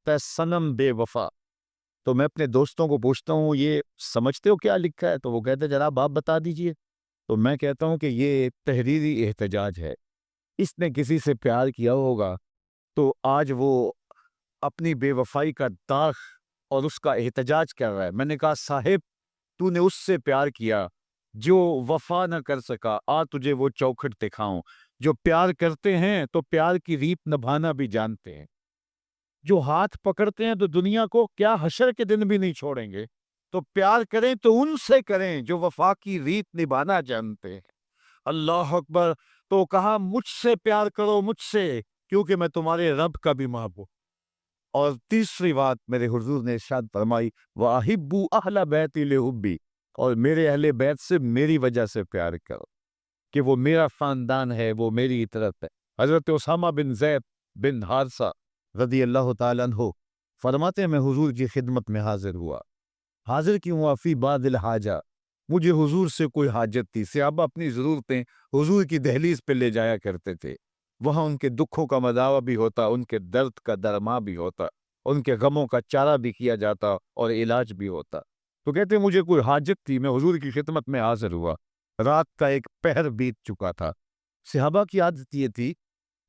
لکھتا ہے صنم بے وفا. تو میں اپنے دوستوں کو پوچھتا ہوں یہ سمجھتے ہو کیا لکھا ہے؟ تو وہ کہتے ہیں جناب آپ بتا دیجئے. تو میں کہتا ہوں کہ یہ تحریری احتجاج ہے. اس نے کسی سے پیار کیا ہوگا تو آج وہ اپنی بے وفائی کا داغ اور اس کا احتجاج کر رہا ہے. میں نے کہا صاحب تو نے اس سے پیار کیا جو وفا نہ کر سکا، آ تجھے وہ چوکھٹ دکھاؤں. جو پیار کرتے ہیں تو پیار کی ریت نبھانا بھی جانتے ہیں. جو ہاتھ پکڑتے ہیں تو دنیا کو کیا حشر کے دن بھی نہیں چھوڑیں گے. تو پیار کریں تو ان سے کریں جو وفا کی ریت نبھانا جانتے ہیں. اللہ اکبر. تو کہا مجھ سے پیار کرو، مجھ سے، کیونکہ میں تمہارے رب کا بھی محبوب. اور تیسری بات میرے حضور نے ارشاد فرمائی وَأَحِبُّوا أَهْلَ بَيْتِي لِحُبِّي، اور میرے اہل بیت سے میری وجہ سے پیار کرو کہ وہ میرا خاندان ہے، وہ میری طرف ہے. حضرت اسامہ بن زید بن حارثہ رضی اللہ تعالیٰ عنہ فرماتے ہیں میں حضور کی خدمت میں حاضر ہوا. حاضر کیوں ہوا؟ فی بعض الحاجہ، مجھے حضور سے کوئی حاجت تھی. صحابہ اپنی ضرورتیں حضور کی دہلیز پہ لے جایا کرتے تھے. وہاں ان کے دکھوں کا مداوع بھی ہوتا، ان کے درد کا درما بھی ہوتا، ان کے غموں کا چارہ بھی کیا جاتا اور علاج بھی ہوتا. تو کہتے ہیں مجھے کوئی حاجت تھی، میں حضور کی خدمت میں حاضر ہوا. رات کا ایک پہر بیت چکا تھا. صحابہ کی عادت یہ تھی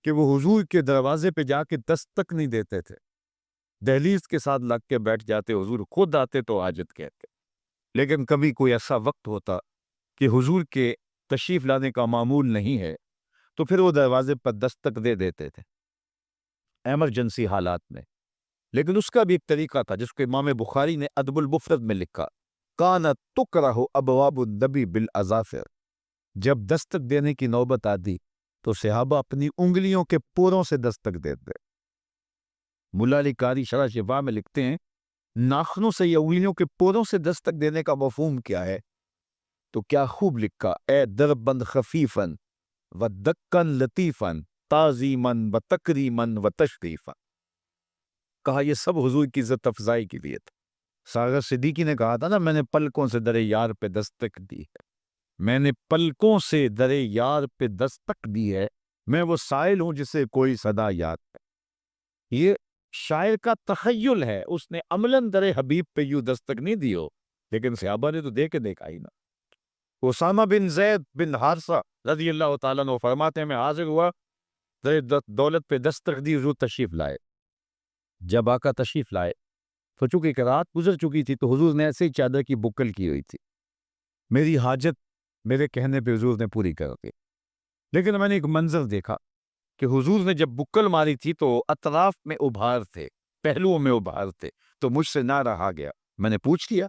کہ وہ حضور کے دروازے پہ جا کے دستک نہیں دیتے تھے، دہلیز کے ساتھ لگ کے بیٹھ جاتے. حضور خود آتے تو حاجت کہتے. لیکن کبھی کوئی ایسا وقت ہوتا کہ حضور کے تشریف لانے کا معمول نہیں ہے تو پھر وہ دروازے پر دستک دے دیتے تھے ایمرجنسی حالات میں. لیکن اس کا بھی ایک طریقہ تھا جس کو امام بخاری نے ادب المفرد میں لکھا کانت تکرہ ابواب النبی بالاظافر. جب دستک دینے کی نوبت آتی تو صحابہ اپنی انگلیوں کے پوروں سے دستک دیتے. ملا علی قاری شرح شفا میں لکھتے ہیں ناخنوں سے یا انگلیوں کے پوروں سے دستک دینے کا مفہوم کیا ہے؟ تو کیا خوب لکھا اے دربند خفیفن و دکن لطیفن تعظیمن و تکریمن و تشریفن. کہا یہ سب حضور کی عزت افزائی کے لیے تھا. ساغر صدیقی نے کہا تھا نا میں نے پلکوں سے در یار پہ دستک دی ہے، میں نے پلکوں سے در یار پہ دستک دی ہے، میں وہ سائل ہوں جسے کوئی صدا یاد ہے. یہ شاعر کا تخیل ہے، اس نے عملاً در حبیب پہ یوں دستک نہیں دی ہو، لیکن صحابہ نے تو دے کے دیکھا ہی نا. اسامہ بن زید بن حارثہ رضی اللہ تعالیٰ عنہ فرماتے ہیں میں حاضر ہوا، در دولت پہ دستک دی، حضور تشریف لائے. جب آقا تشریف لائے تو چونکہ ایک رات گزر چکی تھی تو حضور نے ایسے ہی چادر کی بکل کی ہوئی تھی. میری حاجت میرے کہنے پہ حضور نے پوری کر دی. لیکن میں نے ایک منظر دیکھا کہ حضور نے جب بکل ماری تھی تو اطراف میں ابھار تھے، پہلوؤں میں ابھار تھے. تو مجھ سے نہ رہا گیا، میں نے پوچھ لیا،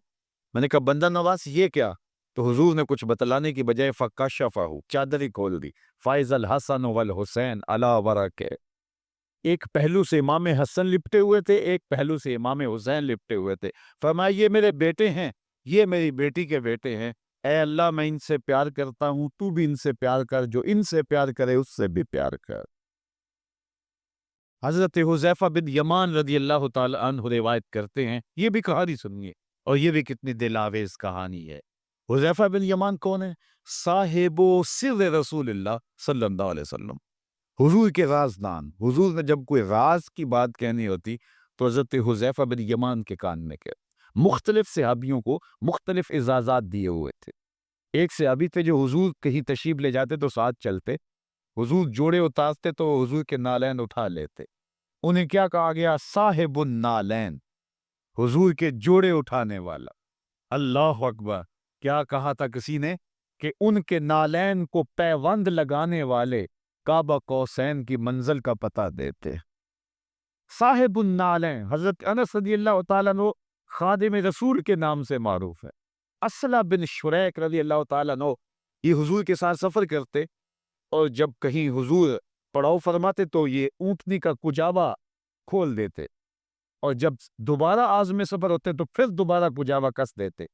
میں نے کہا بندہ نواز یہ کیا؟ تو حضور نے کچھ بتلانے کی بجائے فکشفہ چادر ہی کھول دی. فائز الحسن والحسین علی ورقہ. ایک پہلو سے امام حسن لپٹے ہوئے تھے، ایک پہلو سے امام حسین لپٹے ہوئے تھے. فرمایا یہ میرے بیٹے ہیں، یہ میری بیٹی کے بیٹے ہیں. اے اللہ میں ان سے پیار کرتا ہوں، تو بھی ان سے پیار کر، جو ان سے پیار کرے اس سے بھی پیار کر. حضرت حذیفہ بن یمان رضی اللہ تعالی عنہ روایت کرتے ہیں، یہ بھی کہانی سنیے اور یہ بھی کتنی دل آویز کہانی ہے. حذیفہ بن یمان کون ہے؟ صاحب و سر رسول اللہ صلی اللہ علیہ وسلم، حضور کے رازدان. حضور نے جب کوئی راز کی بات کہنی ہوتی تو حضرت حذیفہ بن یمان کے کان میں کہ مختلف صحابیوں کو مختلف اعزازات دیے ہوئے تھے. ایک صحابی تھے جو حضور کہیں تشریف لے جاتے تو ساتھ چلتے، حضور جوڑے اتارتے تو حضور کے نالین اٹھا لیتے. انہیں کیا کہا گیا؟ صاحب النالین، حضور کے جوڑے اٹھانے والا. اللہ اکبر. کیا کہا تھا کسی نے کہ ان کے نالین کو پیوند لگانے والے کعبہ قوسین کی منزل کا پتہ دیتے. صاحب النالین. حضرت انس رضی اللہ تعالیٰ عنہ خادم رسول کے نام سے معروف ہے. اصلہ بن شریک رضی اللہ تعالیٰ عنہ یہ حضور کے ساتھ سفر کرتے اور جب کہیں حضور پڑاؤ فرماتے تو یہ اونٹنی کا کجاوا کھول دیتے اور جب دوبارہ عازم سفر ہوتے تو پھر دوبارہ کجاوا کس دیتے.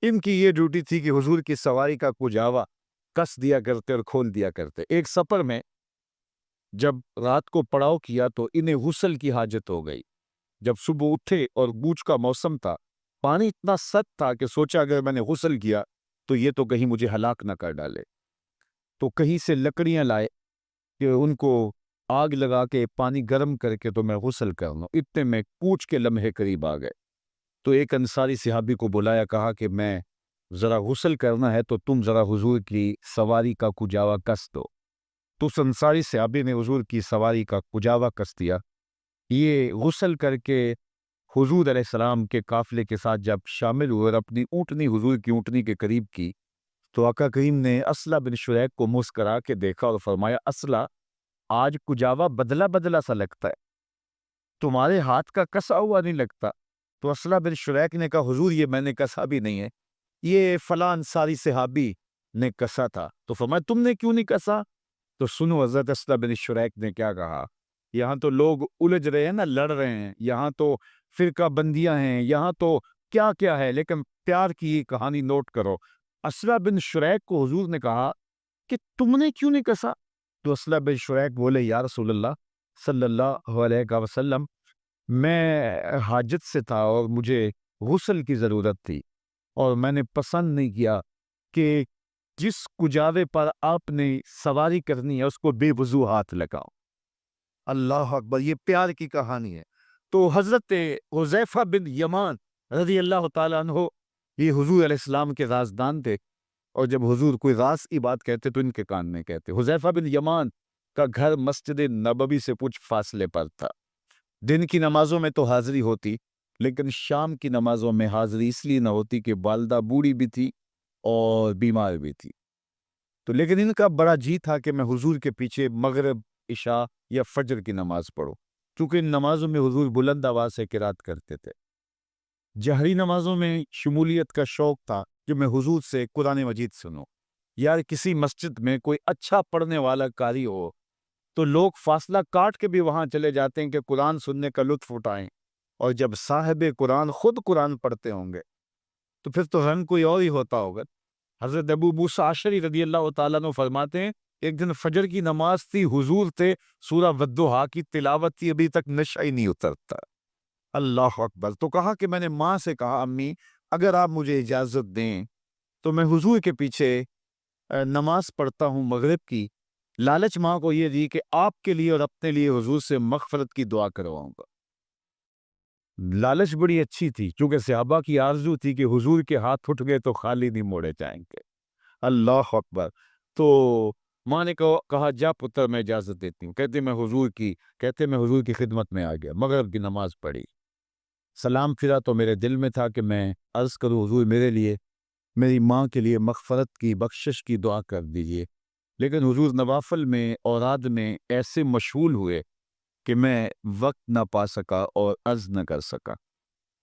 ان کی یہ ڈیوٹی تھی کہ حضور کی سواری کا کجاوا کس دیا کرتے اور کھول دیا کرتے. ایک سفر میں جب رات کو پڑاؤ کیا تو انہیں غسل کی حاجت ہو گئی. جب صبح اٹھے اور بوجھ کا موسم تھا، پانی اتنا سخت تھا کہ سوچا اگر میں نے غسل کیا تو یہ تو کہیں مجھے ہلاک نہ کر ڈالے. تو کہیں سے لکڑیاں لائے کہ ان کو آگ لگا کے پانی گرم کر کے تو میں غسل کر لوں۔ اتنے میں کوچ کے لمحے قریب آ گئے تو ایک انصاری صحابی کو بلایا، کہا کہ میں ذرا غسل کرنا ہے تو تم ذرا حضور کی سواری کا کجاوا کس دو۔ تو اس انصاری صحابی نے حضور کی سواری کا کجاوا کس دیا۔ یہ غسل کر کے حضور علیہ السلام کے قافلے کے ساتھ جب شامل ہوئے اور اپنی اونٹنی حضور کی اونٹنی کے قریب کی تو آقا کریم نے اسلح بن شریک کو مسکرا کے دیکھا اور فرمایا، اسلح، آج کجاوا بدلا بدلا سا لگتا ہے، تمہارے ہاتھ کا کسا ہوا نہیں لگتا۔ تو اسلح بن شریک نے کہا، حضور یہ میں نے کسا بھی نہیں ہے، یہ فلاں انصاری صحابی نے کسا تھا۔ تو فرمایا، تم نے کیوں نہیں کسا؟ تو سنو حضرت اسلح بن شریک نے کیا کہا۔ یہاں تو لوگ الجھ رہے ہیں نا، لڑ رہے ہیں، یہاں تو فرقہ بندیاں ہیں، یہاں تو کیا کیا ہے، لیکن پیار کی یہ کہانی نوٹ کرو۔ اسلح بن شریک کو حضور نے کہا کہ تم نے کیوں نہیں کسا؟ تو اسلح بن شریک بولے، یا رسول اللہ صلی اللہ علیہ وسلم، میں حاجت سے تھا اور مجھے غسل کی ضرورت تھی اور میں نے پسند نہیں کیا کہ جس کجاوے پر آپ نے سواری کرنی ہے اس کو بے وضو ہاتھ لگاؤ۔ اللہ اکبر، یہ پیار کی کہانی ہے۔ تو حضرت حذیفہ بن یمان رضی اللہ تعالیٰ عنہ، یہ حضور علیہ السلام کے رازدان تھے، اور جب حضور کوئی راز کی بات کہتے تو ان کے کان میں کہتے۔ حذیفہ بن یمان کا گھر مسجد نبوی سے کچھ فاصلے پر تھا۔ دن کی نمازوں میں تو حاضری ہوتی، لیکن شام کی نمازوں میں حاضری اس لیے نہ ہوتی کہ والدہ بوڑھی بھی تھی اور بیمار بھی تھی۔ تو لیکن ان کا بڑا جی تھا کہ میں حضور کے پیچھے مغرب، عشاء یا فجر کی نماز پڑھوں، کیونکہ ان نمازوں میں حضور بلند آواز سے قرات کرتے تھے۔ جہری نمازوں میں شمولیت کا شوق تھا کہ میں حضور سے قرآن مجید سنوں۔ یار کسی مسجد میں کوئی اچھا پڑھنے والا قاری ہو تو لوگ فاصلہ کاٹ کے بھی وہاں چلے جاتے ہیں کہ قرآن سننے کا لطف اٹھائیں، اور جب صاحب قرآن خود قرآن پڑھتے ہوں گے تو پھر تو رنگ کوئی اور ہی ہوتا ہوگا۔ حضرت ابو موسیٰ اشعری رضی اللہ تعالیٰ عنہ فرماتے ہیں، ایک دن فجر کی نماز تھی، حضور تھے، سورہ والضحیٰ کی تلاوت تھی، ابھی تک نشہ ہی نہیں اترتا۔ اللہ اکبر۔ تو کہا کہ میں نے ماں سے کہا، امی اگر آپ مجھے اجازت دیں تو میں حضور کے پیچھے نماز پڑھتا ہوں مغرب کی۔ لالچ ماں کو یہ دی کہ آپ کے لیے اور اپنے لیے حضور سے مغفرت کی دعا کرواؤں گا۔ لالچ بڑی اچھی تھی، کیونکہ صحابہ کی آرزو تھی کہ حضور کے ہاتھ اٹھ گئے تو خالی نہیں موڑے جائیں گے۔ اللہ اکبر۔ تو ماں نے کہا جا پتر میں اجازت دیتی ہوں۔ کہتے میں حضور کی خدمت میں آ گیا، مغرب کی نماز پڑھی، سلام پھرا تو میرے دل میں تھا کہ میں عرض کروں حضور میرے لیے، میری ماں کے لیے مغفرت کی، بخشش کی دعا کر دیجئے، لیکن حضور نوافل میں اوراد میں ایسے مشغول ہوئے کہ میں وقت نہ پا سکا اور عرض نہ کر سکا۔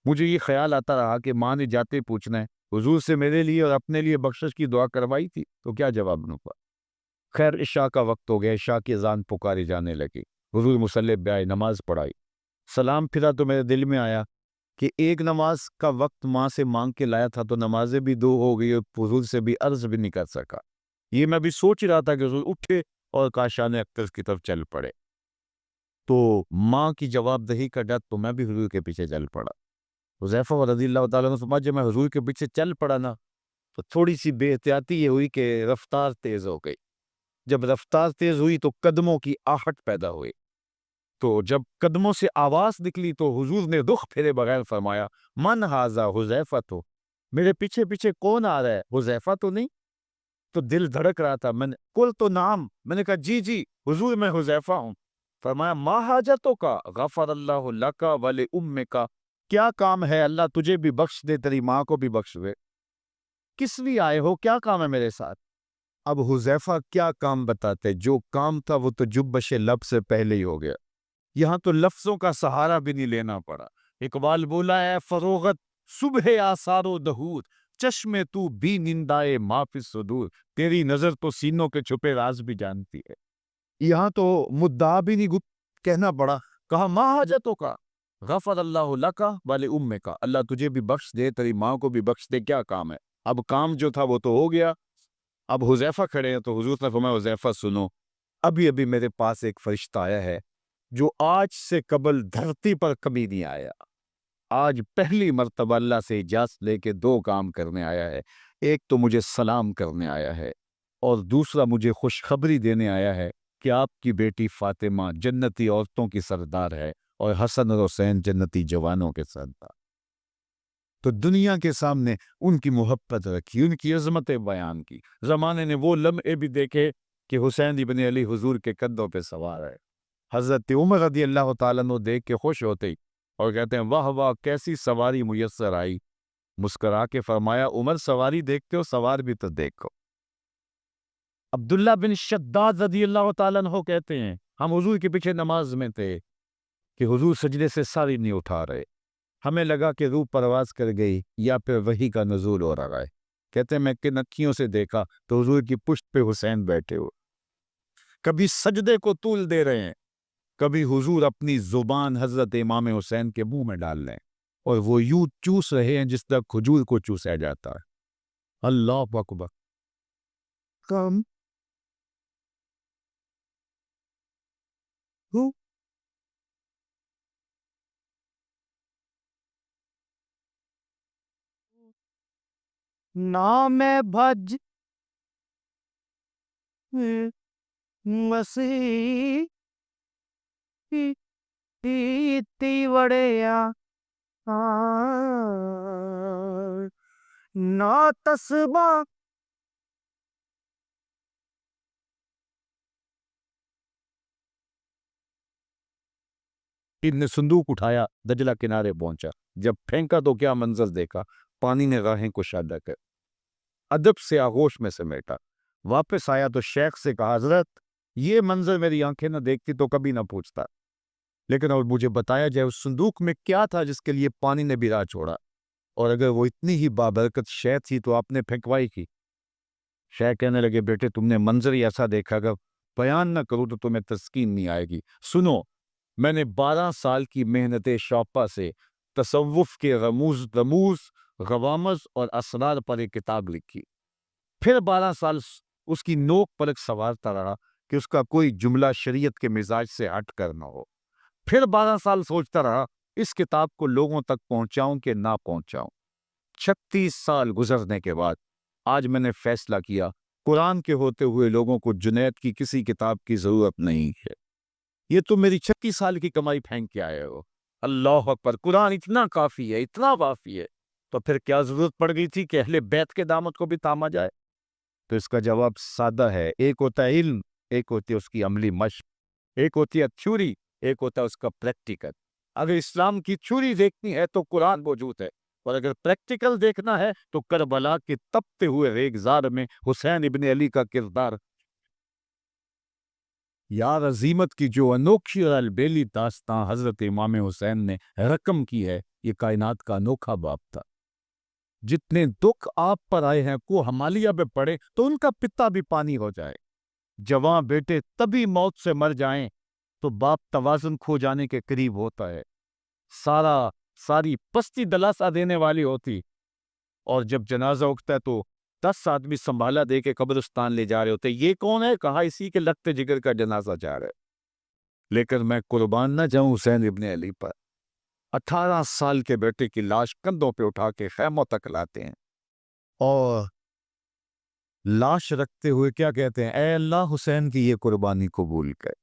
مجھے یہ خیال آتا رہا کہ ماں نے جاتے پوچھنا ہے حضور سے میرے لیے اور اپنے لیے بخشش کی دعا کروائی تھی تو کیا جواب دوں گا۔ خیر عشاء کا وقت ہو گیا، عشاء کی اذان پکاری جانے لگی، حضور مصلی پہ آئے، نماز پڑھائی، سلام پھرا تو میرے دل میں آیا کہ ایک نماز کا وقت ماں سے مانگ کے لایا تھا تو نمازیں بھی دو ہو گئی اور حضور سے بھی عرض بھی نہیں کر سکا۔ یہ میں بھی سوچ رہا تھا کہ حضور اٹھے اور کاشان اختر کی طرف چل پڑے، تو ماں کی جواب دہی کا ڈر تو میں بھی حضور کے پیچھے چل پڑا۔ حذیفہ رضی اللہ تعالیٰ عنہ فرمایا جب میں حضور کے پیچھے چل پڑا نا تو تھوڑی سی بے احتیاطی یہ ہوئی کہ رفتار تیز ہو گئی۔ جب رفتار تیز ہوئی تو قدموں کی آہٹ پیدا ہوئی، تو جب قدموں سے آواز نکلی تو حضور نے رخ پھیرے بغیر فرمایا من ھذا حذیفہ، تو میرے پیچھے پیچھے کون آ رہا ہے؟ حذیفہ تو نہیں؟ تو دل دھڑک رہا تھا، میں نے قل تو نام، میں نے کہا جی جی حضور میں حذیفہ ہوں۔ فرمایا ما حاجتوں کا غفر اللہ لک ول امک، کیا کام ہے اللہ تجھے بھی بخش دے تیری ماں کو بھی بخش دے، کس لیے آئے ہو، کیا کام ہے میرے ساتھ؟ اب حذیفہ کیا کام بتاتے، جو کام تھا وہ تو جبش لب سے پہلے ہی ہو گیا، یہاں تو لفظوں کا سہارا بھی نہیں لینا پڑا۔ اقبال بولا ہے فروغت صبح آثار و دہور، چشم تو بھی نندائے ما فی الصدور، تیری نظر تو سینوں کے چھپے راز بھی جانتی ہے۔ یہاں تو مدعا بھی نہیں کہنا پڑا، کہا ما حاجتوں کا غفر اللہ لک ول امک، اللہ تجھے بھی بخش دے تیری ماں کو بھی بخش دے، کیا کام ہے؟ اب کام جو تھا وہ تو ہو گیا۔ اب حذیفہ کھڑے ہیں تو حضور نے فرمایا حذیفہ سنو، ابھی میرے پاس ایک فرشتہ آیا ہے جو آج سے قبل دھرتی پر کبھی نہیں آیا، آج پہلی مرتبہ اللہ سے اجازت لے کے دو کام کرنے آیا ہے، ایک تو مجھے سلام کرنے آیا ہے اور دوسرا مجھے خوشخبری دینے آیا ہے کہ آپ کی بیٹی فاطمہ جنتی عورتوں کی سردار ہے اور حسن اور حسین جنتی جوانوں کے سردار. تو دنیا کے سامنے ان کی محبت رکھی، ان کی عظمتیں بیان کی. زمانے نے وہ لمحے بھی دیکھے کہ حسین ابن علی حضور کے کندھوں پہ سوار ہے. حضرت عمر رضی اللہ تعالیٰ عنہ دیکھ کے خوش ہوتے ہی اور کہتے ہیں واہ واہ کیسی سواری میسر آئی. مسکرا کے فرمایا عمر سواری دیکھتے ہو سوار بھی تو دیکھو. عبداللہ بن شداد رضی اللہ تعالیٰ عنہ کہتے ہیں ہم حضور کے پیچھے نماز میں تھے کہ حضور سجدے سے ساری نہیں اٹھا رہے. ہمیں لگا کہ روح پرواز کر گئی یا پھر وحی کا نزول ہو رہا ہے. کہتے ہیں میں کن اکھیوں سے دیکھا تو حضور کی پشت پہ حسین بیٹھے ہوئے، کبھی سجدے کو طول دے رہے ہیں، کبھی حضور اپنی زبان حضرت امام حسین کے منہ میں ڈال رہے ہیں اور وہ یوں چوس رہے ہیں جس طرح کھجور کو چوسا جاتا ہے. اللہ اکبر. کم ہو نام بھج مسیح وڑیا نہ تسبا. نے صندوق اٹھایا دجلہ کنارے پہنچا. جب پھینکا تو کیا منظر دیکھا، پانی نے راہیں کشادہ کر ادب سے آغوش میں سمیٹا. واپس آیا تو شیخ سے کہا حضرت یہ منظر میری آنکھیں نہ دیکھتی تو کبھی نہ پوچھتا، لیکن اور مجھے بتایا جائے اس صندوق میں کیا تھا جس کے لیے پانی نے بھی راہ چھوڑا، اور اگر وہ اتنی ہی بابرکت شے تھی تو آپ نے پھینکوائی کی. شیخ کہنے لگے بیٹے تم نے منظر ہی ایسا دیکھا، اگر بیان نہ کروں تو تمہیں تسکین نہیں آئے گی. سنو، میں نے 12 سال کی محنت شوقہ سے تصوف کے رموز غوامض اور اسرار پر ایک کتاب لکھی. پھر 12 سال اس کی نوک پلک سنوارتا رہا کہ اس کا کوئی جملہ شریعت کے مزاج سے ہٹ کر نہ ہو. پھر 12 سال سوچتا رہا اس کتاب کو لوگوں تک پہنچاؤں کہ نہ پہنچاؤں. 36 سال گزرنے کے بعد آج میں نے فیصلہ کیا قرآن کے ہوتے ہوئے لوگوں کو جنید کی کسی کتاب کی ضرورت نہیں ہے. یہ تو میری 36 سال کی کمائی پھینک کے آئے ہو. اللہ اکبر. قرآن اتنا کافی ہے، اتنا کافی ہے، تو پھر کیا ضرورت پڑ گئی تھی کہ اہل بیت کے دامت کو بھی تاما جائے؟ تو اس کا جواب سادہ ہے. ایک ہوتا ہے علم، ایک ہوتی ہے اس کی عملی مشق، ایک ہوتی ہے تھیوری، ایک ہوتا ہے اس کا پریکٹیکل. اگر اسلام کی تھیوری دیکھنی ہے تو قرآن موجود ہے، اور اگر پریکٹیکل دیکھنا ہے تو کربلا کے تپتے ہوئے ریگزار میں حسین ابن علی کا کردار. یار عظیمت کی جو انوکھی اور البیلی داستاں حضرت امام حسین نے رقم کی ہے، یہ کائنات کا انوکھا باب تھا. جتنے دکھ آپ پر آئے ہیں کو ہمالیہ پہ پڑے تو ان کا پتا بھی پانی ہو جائے. جوان بیٹے تبھی موت سے مر جائیں تو باپ توازن کھو جانے کے قریب ہوتا ہے. ساری پستی دلاسا دینے والی ہوتی، اور جب جنازہ اٹھتا ہے تو 10 آدمی سنبھالا دے کے قبرستان لے جا رہے ہوتے. یہ کون ہے؟ کہا اسی کے لگتے جگر کا جنازہ جا رہا ہے. لیکن میں قربان نہ جاؤں حسین ابن علی پر. 18 سال کے بیٹے کی لاش کندھوں پہ اٹھا کے خیموں تک لاتے ہیں اور لاش رکھتے ہوئے کیا کہتے ہیں؟ اے اللہ حسین کی یہ قربانی قبول کر.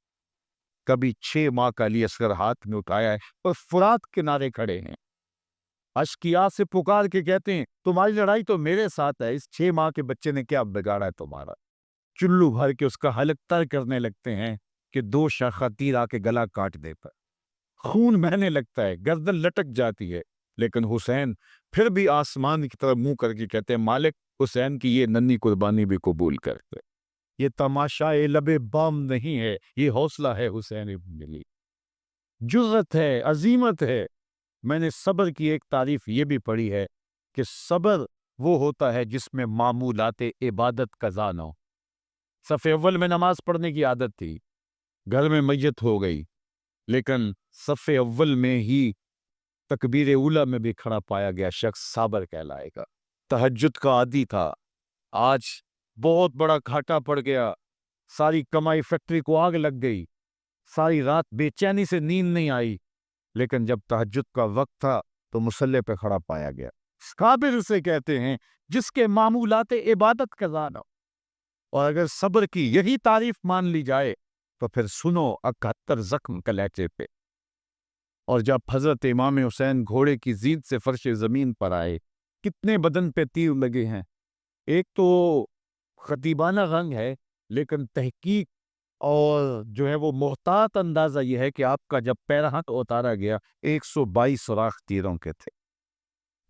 کبھی 6 ماہ کا علی اصغر ہاتھ میں اٹھایا ہے اور فرات کنارے کھڑے ہیں، اشکیا سے پکار کے کہتے ہیں تمہاری لڑائی تو میرے ساتھ ہے، اس 6 ماہ کے بچے نے کیا بگاڑا ہے تمہارا. چلو بھر کے اس کا حلق تر کرنے لگتے ہیں کہ 2 شاخہ تیر آ کے گلا کاٹ دے پر. خون بہنے لگتا ہے، گردن لٹک جاتی ہے، لیکن حسین پھر بھی آسمان کی طرف منہ کر کے کہتے ہیں مالک حسین کی یہ ننھی قربانی بھی قبول کرتے. یہ تماشا لب بام نہیں ہے، یہ حوصلہ ہے حسین ابن علی، جرأت ہے، عظیمت ہے. میں نے صبر کی ایک تعریف یہ بھی پڑھی ہے کہ صبر وہ ہوتا ہے جس میں معمولات عبادت قضا نہ ہو. صف اول میں نماز پڑھنے کی عادت تھی، گھر میں میت ہو گئی، لیکن صف اول میں ہی تکبیر اولا میں بھی کھڑا پایا گیا شخص صابر کہلائے گا. تہجد کا عادی تھا، آج بہت بڑا گھاٹا پڑ گیا، ساری کمائی فیکٹری کو آگ لگ گئی، ساری رات بے چینی سے نیند نہیں آئی، لیکن جب تہجد کا وقت تھا تو مصلے پہ کھڑا پایا گیا. صابر اسے کہتے ہیں جس کے معمولات عبادت قضا نہ ہو. اور اگر صبر کی یہی تعریف مان لی جائے تو پھر سنو 71 زخم کلیچے پہ. اور جب حضرت امام حسین گھوڑے کی زید سے فرش زمین پر آئے، کتنے بدن پہ تیر لگے ہیں. ایک تو خطیبانہ رنگ ہے، لیکن تحقیق اور جو ہے وہ محتاط اندازہ یہ ہے کہ آپ کا جب پیرہن اتارا گیا 122 سوراخ تیروں کے تھے،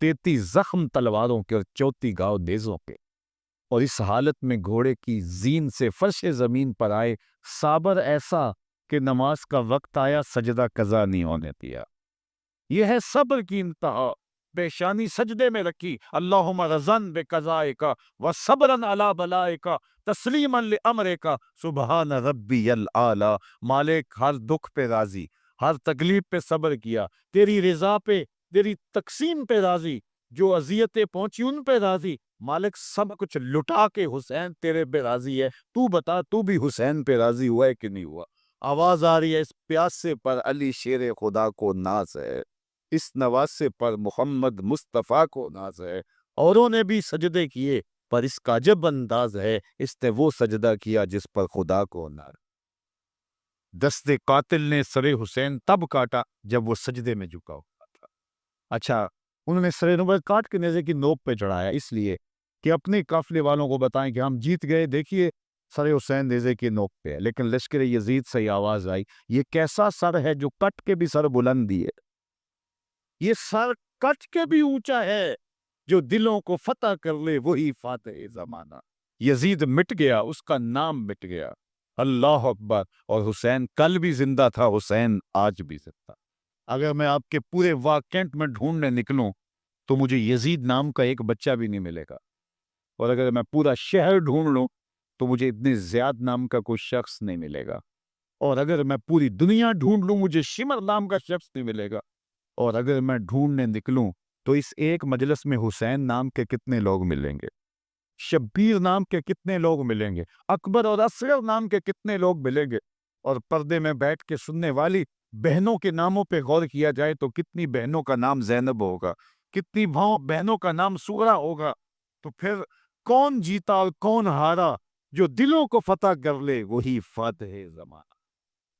33 زخم تلواروں کے اور 34 گاؤ نیزوں کے. اور اس حالت میں گھوڑے کی زین سے فرش زمین پر آئے، صابر ایسا کہ نماز کا وقت آیا سجدہ قضا نہیں ہونے دیا. یہ ہے صبر کی انتہا. پیشانی سجدے میں رکھی، اللہم رضن بقضائک و صبرن علی بلائک تسلیما لامرک سبحان ربی الاعلی. مالک ہر دکھ پہ راضی، ہر تکلیف پہ صبر کیا، تیری رضا پہ، تیری تقسیم پہ راضی، جو اذیتیں پہنچی ان پہ راضی. مالک سب کچھ لٹا کے حسین تیرے پہ راضی ہے. تو بتا تو بھی حسین پہ راضی ہوا ہے کہ نہیں ہوا؟ آواز آ رہی ہے اس پیاسے پر علی شیر خدا کو ناز ہے، اس نواسے پر محمد مصطفیٰ کو ناز ہے. اوروں نے بھی سجدے کیے پر اس کا عجب انداز ہے، اس نے وہ سجدہ کیا جس پر خدا کو ناز. دست قاتل نے سر حسین تب کاٹا جب وہ سجدے میں جھکا ہوا تھا. اچھا، انہوں نے سر نبوت کاٹ کے نیزے کی نوک پہ چڑھایا اس لیے کہ اپنے قافلے والوں کو بتائیں کہ ہم جیت گئے، دیکھیے سر حسین نیزے کی نوک پہ ہے. لیکن لشکر یزید سے یہ آواز آئی، یہ کیسا سر ہے جو کٹ کے بھی سر بلند ہے، یہ سر کٹ کے بھی اونچا ہے، جو دلوں کو فتح کر لے وہی فاتح زمانہ. یزید مٹ گیا، اس کا نام مٹ گیا. اللہ اکبر. اور حسین کل بھی زندہ تھا، حسین آج بھی زندہ. اگر میں آپ کے پورے واقعات میں ڈھونڈنے نکلوں تو مجھے یزید نام کا ایک بچہ بھی نہیں ملے گا. اور اگر میں پورا شہر ڈھونڈ لوں تو مجھے اتنے زیاد نام کا کوئی شخص نہیں ملے گا. اور اگر میں پوری دنیا ڈھونڈ لوں مجھے شمر نام کا شخص نہیں ملے گا. اور اگر میں ڈھونڈنے نکلوں تو اس ایک مجلس میں حسین نام کے کتنے لوگ ملیں گے، شبیر نام کے کتنے لوگ ملیں گے، اکبر اور اصغر نام کے کتنے لوگ ملیں گے. اور پردے میں بیٹھ کے سننے والی بہنوں کے ناموں پہ غور کیا جائے تو کتنی بہنوں کا نام زینب ہوگا، کتنی بہنوں کا نام سغرا ہوگا. تو پھر کون جیتا اور کون ہارا؟ جو دلوں کو فتح کر لے وہی فاتح زمانہ.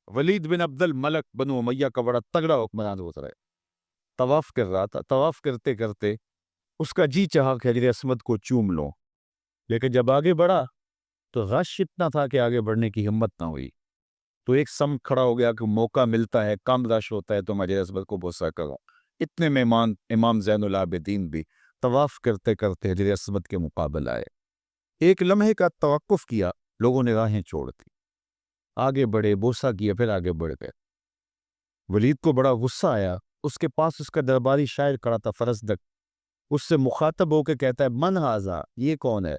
ولید بن عبد الملک بنو امیہ کا بڑا تگڑا حکمران ہوتا ہے. طواف کر رہا تھا، طواف کرتے کرتے اس کا جی چاہا کہ حجر اسود کو چوم لو، لیکن جب آگے بڑھا تو رش اتنا تھا کہ آگے بڑھنے کی ہمت نہ ہوئی. تو ایک سم کھڑا ہو گیا کہ موقع ملتا ہے، کم رش ہوتا ہے تو حجر اسود کو بوسہ کرو. اتنے میں امام زین العابدین بھی طواف کرتے کرتے حجر اسود کے مقابل آئے. ایک لمحے کا توقف کیا، لوگوں نے راہیں چھوڑ دی، آگے بڑھے، بوسہ کیا، پھر آگے بڑھ گئے. ولید کو بڑا غصہ آیا. اس کے پاس اس کا درباری شاعر کھڑا تھا فرزدق. اس سے مخاطب ہو کے کہتا ہے من ھذا، یہ کون ہے؟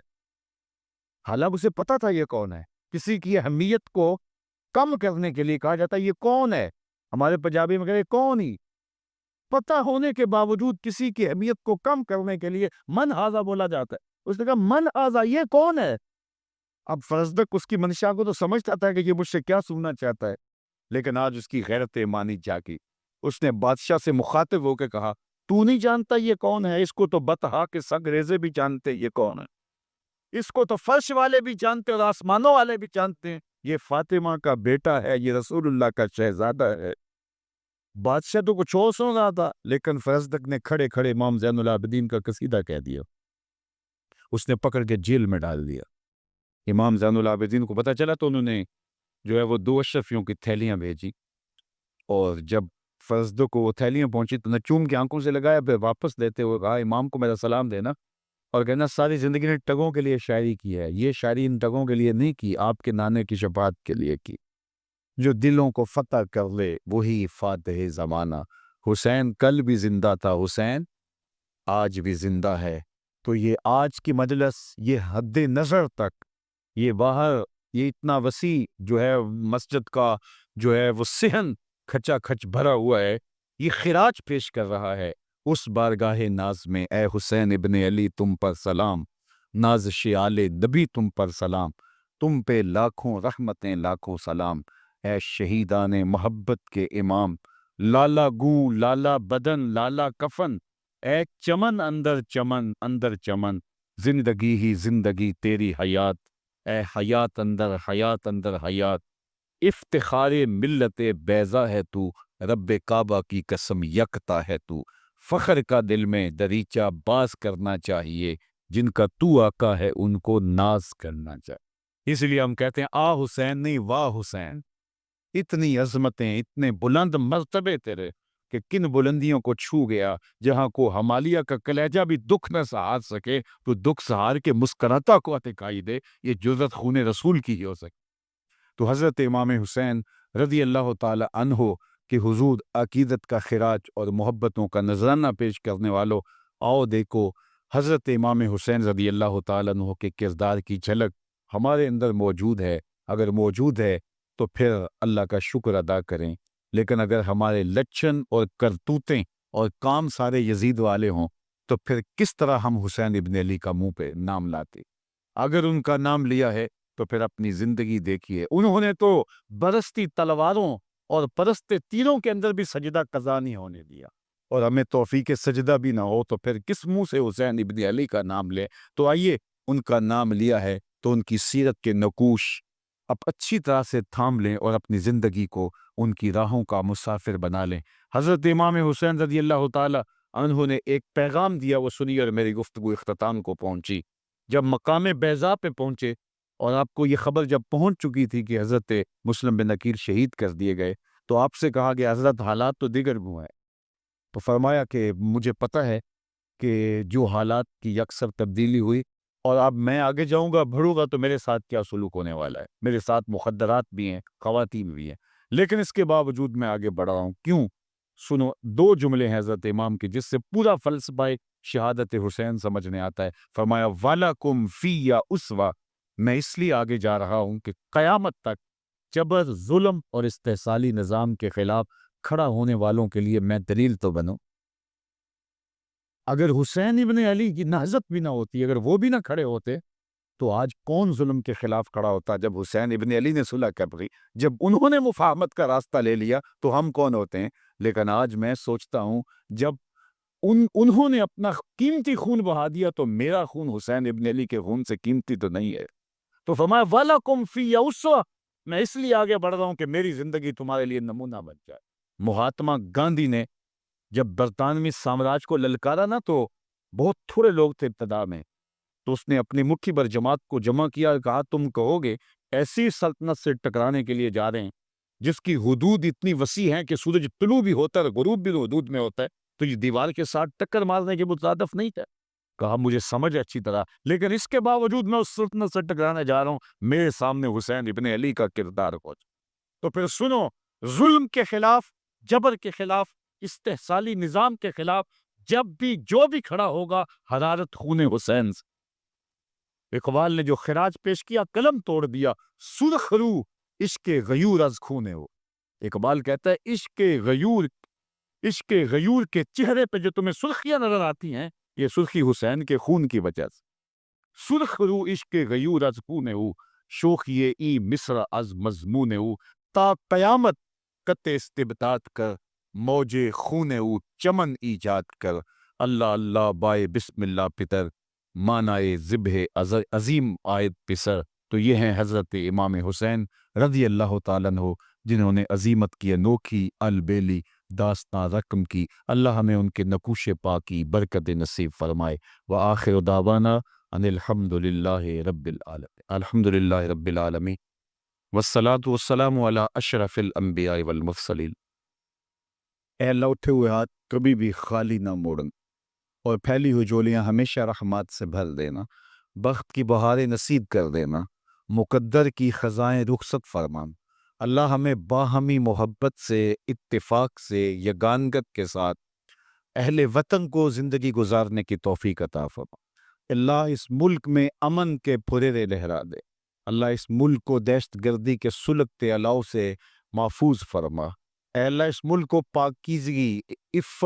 حالانکہ اسے پتا تھا یہ کون ہے. کسی کی اہمیت کو کم کرنے کے لیے کہا جاتا ہے یہ کون ہے. ہمارے پنجابی میں کہتے کون ہی، پتہ ہونے کے باوجود کسی کی اہمیت کو کم کرنے کے لیے من ھذا بولا جاتا ہے. اس نے کہا من ھذا، یہ کون ہے؟ اب فرزدق اس کی منشا کو تو سمجھتا تھا کہ یہ مجھ سے کیا سننا چاہتا ہے، لیکن آج اس کی غیرت ایمانی جاگی. اس نے بادشاہ سے مخاطب ہو کے کہا تو نہیں جانتا یہ کون ہے؟ اس کو تو بطحا کے سنگریزے بھی جانتے یہ کون ہے، اس کو تو فرش والے بھی جانتے اور آسمانوں والے بھی جانتے ہیں. یہ فاطمہ کا بیٹا ہے، یہ رسول اللہ کا شہزادہ ہے. بادشاہ تو کچھ اور سن رہا تھا، لیکن فرزدق نے کھڑے کھڑے امام زین العابدین کا قصیدہ کہہ دیا. اس نے پکڑ کے جیل میں ڈال دیا. امام زین العابدین کو پتہ چلا تو انہوں نے جو ہے وہ 2 اشرفیوں کی تھیلیاں بھیجی. اور جب فرزدق کو وہ تھیلیاں پہنچی تو نے چوم کے آنکھوں سے لگایا، پھر واپس دیتے ہوئے کہا امام کو میرا سلام دینا، اور کہنا ساری زندگی نے ٹگوں کے لیے شاعری کی ہے، یہ شاعری ان ٹگوں کے لیے نہیں کی، آپ کے نانے کی شفاعت کے لیے کی. جو دلوں کو فتح کر لے وہی فاتح زمانہ. حسین کل بھی زندہ تھا، حسین آج بھی زندہ ہے. تو یہ آج کی مجلس، یہ حد نظر تک، یہ باہر یہ اتنا وسیع جو ہے مسجد کا جو ہے وہ صحن کھچا کھچ بھرا ہوا ہے، یہ خراج پیش کر رہا ہے اس بارگاہ ناز میں. اے حسین ابن علی تم پر سلام، نازش آل نبی تم پر سلام، تم پہ لاکھوں رحمتیں لاکھوں سلام. اے شہیدان محبت کے امام، لالا گوں لالا بدن لالا کفن، اے چمن اندر چمن، زندگی ہی زندگی تیری حیات، اے حیات اندر حیات، افتخار ملت بیضا ہے تو، رب کعبہ کی قسم یکتا ہے تو، فخر کا دل میں دریچہ باز کرنا چاہیے، جن کا تو آقا ہے ان کو ناز کرنا چاہیے۔ اس لیے ہم کہتے ہیں آ حسین نہیں واہ حسین، اتنی عظمتیں، اتنے بلند مرتبے تیرے کہ کن بلندیوں کو چھو گیا، جہاں کو ہمالیہ کا کلیجہ بھی دکھ نہ سہار سکے تو دکھ سہار کے مسکراتا کو اتکائی دے، یہ جرت خون رسول کی ہی ہو سکے۔ تو حضرت امام حسین رضی اللہ تعالی عنہ کہ حضور عقیدت کا خراج اور محبتوں کا نذرانہ پیش کرنے والوں، آؤ دیکھو حضرت امام حسین رضی اللہ تعالیٰ عنہ کے کردار کی جھلک ہمارے اندر موجود ہے۔ اگر موجود ہے تو پھر اللہ کا شکر ادا کریں، لیکن اگر ہمارے لچن اور کرتوتیں اور کام سارے یزید والے ہوں تو پھر کس طرح ہم حسین ابن علی کا منہ پہ نام لاتے؟ اگر ان کا نام لیا ہے تو پھر اپنی زندگی دیکھیے، انہوں نے تو برستی تلواروں اور پرستے تیروں کے اندر بھی سجدہ قضا نہیں ہونے دیا، اور ہمیں توفیق سجدہ بھی نہ ہو تو پھر کس منہ سے حسین ابن علی کا نام لے؟ تو آئیے ان کا نام لیا ہے تو ان کی سیرت کے نقوش اب اچھی طرح سے تھام لیں اور اپنی زندگی کو ان کی راہوں کا مسافر بنا لیں۔ حضرت امام حسین رضی اللہ تعالی عنہ نے ایک پیغام دیا، وہ سنی اور میری گفتگو اختتام کو پہنچی۔ جب مقام بیضا پہ پہنچے اور آپ کو یہ خبر جب پہنچ چکی تھی کہ حضرت مسلم بن عقیل شہید کر دیے گئے، تو آپ سے کہا کہ حضرت حالات تو دیگر ہوا ہے، تو فرمایا کہ مجھے پتہ ہے کہ جو حالات کی یکسر تبدیلی ہوئی، اور اب میں آگے جاؤں گا بڑھوں گا تو میرے ساتھ کیا سلوک ہونے والا ہے، میرے ساتھ مخدرات بھی ہیں، خواتین بھی ہیں، لیکن اس کے باوجود میں آگے بڑھ رہا ہوں۔ کیوں؟ سنو، دو جملے ہیں حضرت امام کے جس سے پورا فلسفہ شہادت حسین سمجھنے آتا ہے۔ فرمایا وَلَكُمْ فِيَّ أُسْوَةٌ، میں اس لیے آگے جا رہا ہوں کہ قیامت تک جبر، ظلم اور استحصالی نظام کے خلاف کھڑا ہونے والوں کے لیے میں دلیل تو بنوں۔ اگر حسین ابن علی کی نہضت بھی نہ ہوتی، اگر وہ بھی نہ کھڑے ہوتے تو آج کون ظلم کے خلاف کھڑا ہوتا؟ جب حسین ابن علی نے صلح کر لی، جب انہوں نے مفاہمت کا راستہ لے لیا تو ہم کون ہوتے ہیں؟ لیکن آج میں سوچتا ہوں جب انہوں نے اپنا قیمتی خون بہا دیا تو میرا خون حسین ابن علی کے خون سے قیمتی تو نہیں ہے۔ تو فرمایا وَلَكُمْ فِيَّ أُسْوَةٌ، میں اس لیے آگے بڑھ رہا ہوں کہ میری زندگی تمہارے لیے نمونہ بن جائے۔ مہاتما گاندھی نے جب برطانوی سامراج کو للکارا نا تو بہت تھوڑے لوگ تھے ابتدا میں، تو اس نے اپنی مٹھی بھر جماعت کو جمع کیا اور کہا تم کہو گے ایسی سلطنت سے ٹکرانے کے لیے جا رہے ہیں جس کی حدود اتنی وسیع ہیں کہ سورج طلوع بھی ہوتا ہے غروب بھی حدود میں ہوتا ہے، تو یہ دیوار کے ساتھ ٹکر مارنے کے مترادف نہیں تھا۔ کہا مجھے سمجھ ہے اچھی طرح، لیکن اس کے باوجود میں اس سلطنت سے ٹکرانے جا رہا ہوں، میرے سامنے حسین ابن علی کا کردار ہو۔ تو پھر سنو، ظلم کے خلاف، جبر کے خلاف، استحصالی نظام کے خلاف جب بھی جو بھی کھڑا ہوگا، حرارت خون حسین سے۔ اقبال نے جو خراج پیش کیا، قلم توڑ دیا، سرخ رو عشق غیور از خونے ہو۔ اقبال کہتا ہے عشق غیور کے چہرے پہ جو تمہیں سرخیاں نظر آتی ہیں، یہ سرخی حسین کے خون کی وجہ سے۔ سرخ رو عشق غیور از خونے ہو، شوخی ای مصر از مضمون ہو، تا قیامت قط استبداد کر، موج خونے ہو چمن ایجاد کر، اللہ اللہ بائے بسم اللہ پتر، معنی ذبح عظیم آیت پسر۔ تو یہ ہیں حضرت امام حسین رضی اللہ تعالیٰ عنہ، جنہوں نے عظیمت کی انوکھی البیلی داستان رقم کی۔ اللہ ہمیں ان کے نقوش پاک کی برکت نصیب فرمائے۔ وآخر دعوانا ان الحمد للہ رب العالمین، الحمد للہ رب العالمین، والصلاة والسلام علی اشرف الانبیاء والمرسلین۔ اے اللہ اٹھے ہوئے ہاتھ کبھی بھی خالی نہ موڑن، اور پھیلی ہوئی جولیاں ہمیشہ رحمات سے بھر دینا، بخت کی بہاریں نصیب کر دینا، مقدر کی خزائیں رخصت فرمان۔ اللہ ہمیں باہمی محبت سے، اتفاق سے، یگانگت کے ساتھ اہل وطن کو زندگی گزارنے کی توفیق عطا فرما۔ اللہ اس ملک میں امن کے پھریرے لہرا دے۔ اللہ اس ملک کو دہشت گردی کے سلگتے الاؤ سے محفوظ فرما۔ اے اللہ اس ملک کو پاکیزگی، عفت